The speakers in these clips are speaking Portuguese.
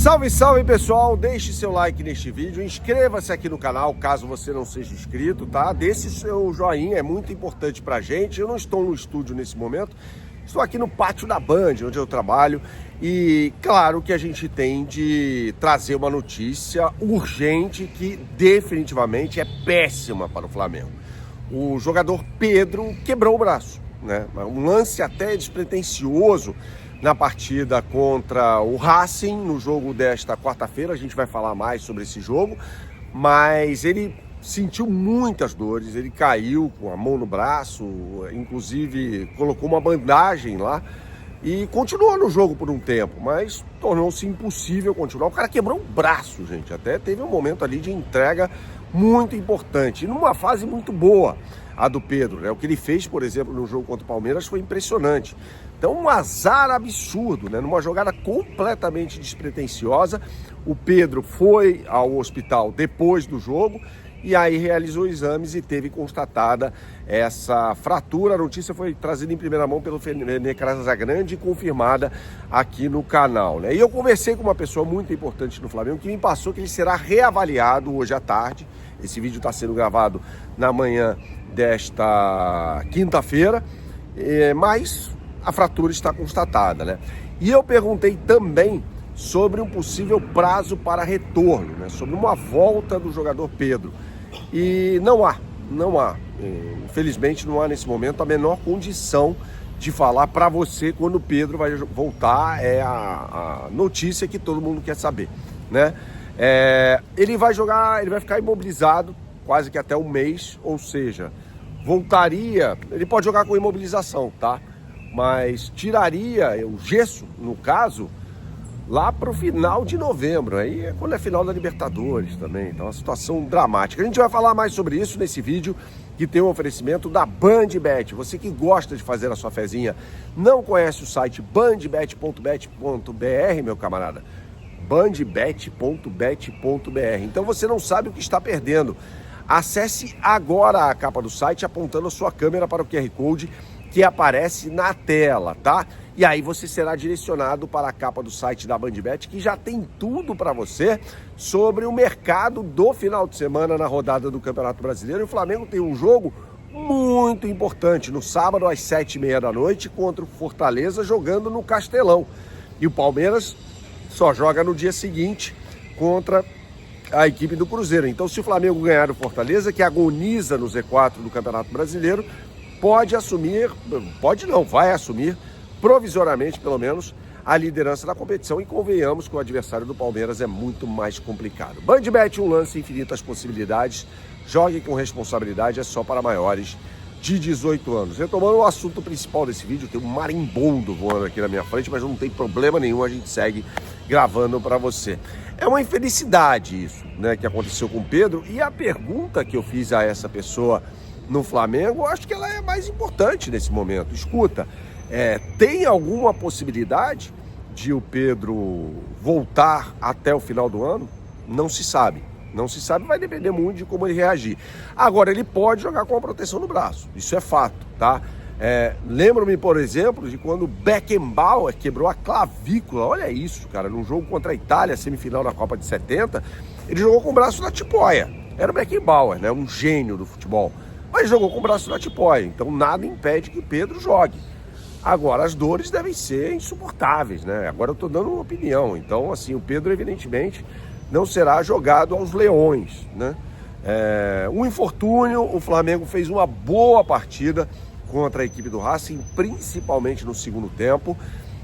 Salve, salve pessoal, deixe seu like neste vídeo, inscreva-se aqui no canal caso você não seja inscrito, tá? Deixe seu joinha, é muito importante pra gente. Eu não estou no estúdio nesse momento, estou aqui no pátio da Band, onde eu trabalho, e claro que a gente tem de trazer uma notícia urgente que definitivamente é péssima para o Flamengo. O jogador Pedro quebrou o braço, né? Um lance até despretensioso na partida contra o Racing, no jogo desta quarta-feira. A gente vai falar mais sobre esse jogo, mas ele sentiu muitas dores, ele caiu com a mão no braço, inclusive colocou uma bandagem lá e continuou no jogo por um tempo, mas tornou-se impossível continuar. O cara quebrou o braço, gente, até teve um momento ali de entrega muito importante, e numa fase muito boa a do Pedro, né? O que ele fez, por exemplo, no jogo contra o Palmeiras foi impressionante. Então, um azar absurdo, né? Numa jogada completamente despretensiosa, o Pedro foi ao hospital depois do jogo e aí realizou exames e teve constatada essa fratura. A notícia foi trazida em primeira mão pelo Fernê Casagrande e confirmada aqui no canal, né? E eu conversei com uma pessoa muito importante no Flamengo que me passou que ele será reavaliado hoje à tarde. Esse vídeo está sendo gravado na manhã desta quinta-feira, mas a fratura está constatada, né? E eu perguntei também sobre um possível prazo para retorno, né? Sobre uma volta do jogador Pedro. E não há, infelizmente não há nesse momento a menor condição de falar para você quando o Pedro vai voltar. É a notícia que todo mundo quer saber, né? Ele vai jogar, ele vai ficar imobilizado quase que até um mês, ou seja, voltaria, ele pode jogar com imobilização, tá? Mas tiraria o gesso, no caso, lá para o final de novembro. Aí é quando é final da Libertadores também. Então é uma situação dramática. A gente vai falar mais sobre isso nesse vídeo, que tem um oferecimento da BandBet. Você que gosta de fazer a sua fezinha, não conhece o site bandbet.bet.br, meu camarada? bandbet.bet.br. Então você não sabe o que está perdendo. Acesse agora a capa do site apontando a sua câmera para o QR Code que aparece na tela, tá? E aí você será direcionado para a capa do site da BandBet, que já tem tudo para você sobre o mercado do final de semana na rodada do Campeonato Brasileiro. E o Flamengo tem um jogo muito importante no sábado às 7h30 da noite contra o Fortaleza, jogando no Castelão. E o Palmeiras só joga no dia seguinte contra a equipe do Cruzeiro. Então, se o Flamengo ganhar o Fortaleza, que agoniza no Z4 do Campeonato Brasileiro, vai assumir provisoriamente, pelo menos, a liderança da competição. E convenhamos que o adversário do Palmeiras é muito mais complicado. BandBet, um lance, infinitas possibilidades. Jogue com responsabilidade, é só para maiores de 18 anos. Retomando o assunto principal desse vídeo, tem um marimbondo voando aqui na minha frente, mas não tem problema nenhum, a gente segue gravando para você. É uma infelicidade isso, né, que aconteceu com o Pedro. E a pergunta que eu fiz a essa pessoa no Flamengo, eu acho que ela é mais importante nesse momento. Escuta, tem alguma possibilidade de o Pedro voltar até o final do ano? Não se sabe. Não se sabe, vai depender muito de como ele reagir. Agora, ele pode jogar com a proteção no braço, isso é fato, tá? Lembro-me, por exemplo, de quando o Beckenbauer quebrou a clavícula. Olha isso, cara, num jogo contra a Itália, semifinal da Copa de 70, ele jogou com o braço na tipóia. Era o Beckenbauer, né? Um gênio do futebol. Mas jogou com o braço na tipóia, então nada impede que o Pedro jogue. Agora, as dores devem ser insuportáveis, né? Agora eu tô dando uma opinião. Então, assim, o Pedro, evidentemente, não será jogado aos leões, né? Um infortúnio, o Flamengo fez uma boa partida contra a equipe do Racing, principalmente no segundo tempo.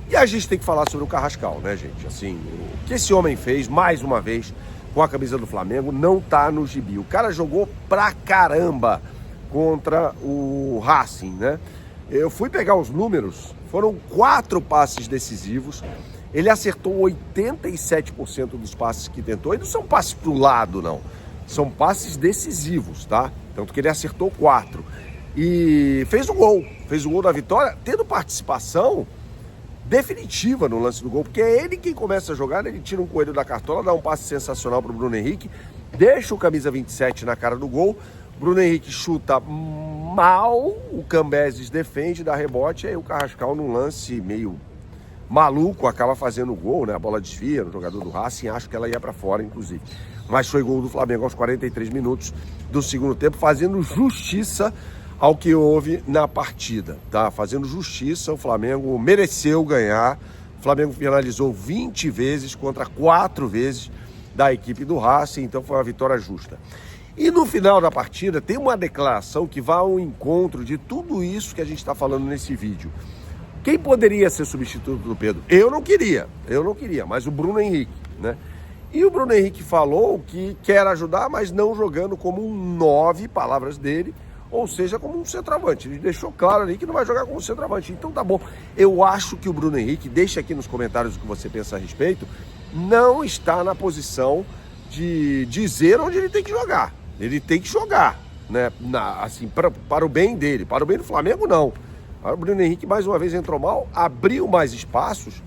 E a gente tem que falar sobre o Carrascal, né, gente? Assim, o que esse homem fez, mais uma vez, com a camisa do Flamengo, não tá no gibi. O cara jogou pra caramba contra o Racing, né? Eu fui pegar os números, foram 4 passes decisivos, ele acertou 87% dos passes que tentou, e não são passes pro lado, não, são passes decisivos, tá? Tanto que ele acertou 4, e fez o gol da vitória, tendo participação definitiva no lance do gol, porque é ele quem começa a jogar, ele tira um coelho da cartola, dá um passe sensacional pro Bruno Henrique, deixa o camisa 27 na cara do gol. Bruno Henrique chuta mal, o Cambeses defende, dá rebote, aí o Carrascal num lance meio maluco acaba fazendo o gol, né? A bola desvia no jogador do Racing, acho que ela ia para fora, inclusive. Mas foi gol do Flamengo aos 43 minutos do segundo tempo, fazendo justiça ao que houve na partida, tá? Fazendo justiça, o Flamengo mereceu ganhar. O Flamengo finalizou 20 vezes contra 4 vezes da equipe do Racing, então foi uma vitória justa. E no final da partida tem uma declaração que vai ao encontro de tudo isso que a gente está falando nesse vídeo. Quem poderia ser substituto do Pedro? Eu não queria, mas o Bruno Henrique, né? E o Bruno Henrique falou que quer ajudar, mas não jogando como um 9, palavras dele, ou seja, como um centroavante. Ele deixou claro ali que não vai jogar como centroavante. Então tá bom. Eu acho que o Bruno Henrique, deixa aqui nos comentários o que você pensa a respeito, não está na posição de dizer onde ele tem que jogar. Ele tem que jogar, né? Assim, para o bem dele. Para o bem do Flamengo, não. O Bruno Henrique, mais uma vez, entrou mal, abriu mais espaços,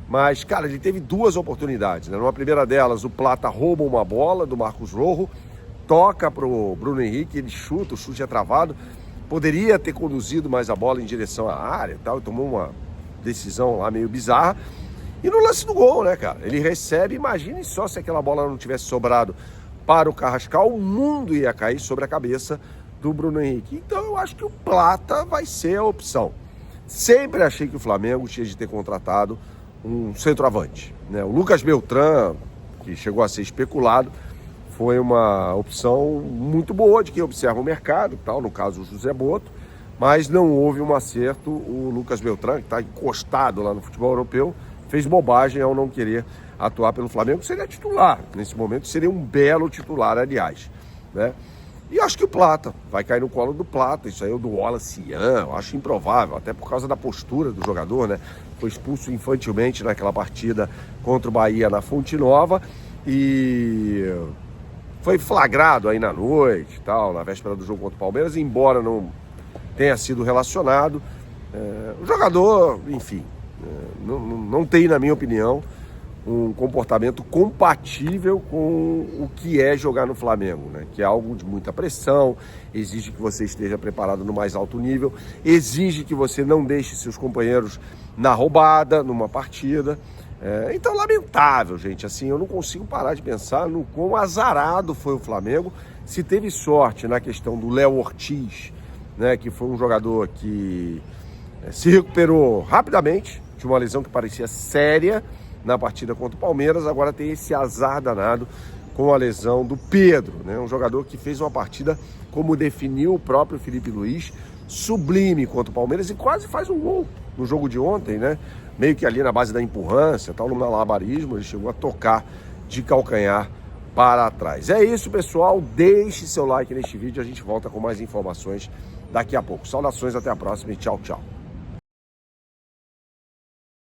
mas, cara, ele teve 2 oportunidades, né? Numa primeira delas, o Plata rouba uma bola do Marcos Rojo, toca pro Bruno Henrique, ele chuta, o chute é travado, poderia ter conduzido mais a bola em direção à área e tal, e tomou uma decisão lá meio bizarra. E no lance do gol, né, cara? Ele recebe, imagine só se aquela bola não tivesse sobrado para o Carrascal, o mundo ia cair sobre a cabeça do Bruno Henrique. Então eu acho que o Plata vai ser a opção. Sempre achei que o Flamengo tinha de ter contratado um centroavante, né? O Lucas Beltrán, que chegou a ser especulado, foi uma opção muito boa de quem observa o mercado, tal, no caso o José Boto, mas não houve um acerto. O Lucas Beltrán, que está encostado lá no futebol europeu, fez bobagem ao não querer atuar pelo Flamengo, seria titular. Nesse momento seria um belo titular, aliás, né? E acho que o Plata vai cair no colo do Plata. Isso aí é o do Wallace Ian, eu acho improvável, até por causa da postura do jogador, né? Foi expulso infantilmente naquela partida contra o Bahia na Fonte Nova e foi flagrado aí na noite, tal, na véspera do jogo contra o Palmeiras, embora não tenha sido relacionado. O jogador, enfim, não tem, na minha opinião, um comportamento compatível com o que é jogar no Flamengo, né? Que é algo de muita pressão, exige que você esteja preparado no mais alto nível, exige que você não deixe seus companheiros na roubada numa partida. Então, lamentável, gente. Assim, eu não consigo parar de pensar no quão azarado foi o Flamengo. Se teve sorte na questão do Léo Ortiz, né? Que foi um jogador que se recuperou rapidamente de uma lesão que parecia séria na partida contra o Palmeiras, agora tem esse azar danado com a lesão do Pedro, né? Um jogador que fez uma partida, como definiu o próprio Felipe Luiz, sublime contra o Palmeiras e quase faz um gol no jogo de ontem, né? Meio que ali na base da empurrância, tal, no malabarismo, ele chegou a tocar de calcanhar para trás. É isso, pessoal. Deixe seu like neste vídeo, a gente volta com mais informações daqui a pouco. Saudações, até a próxima e tchau, tchau.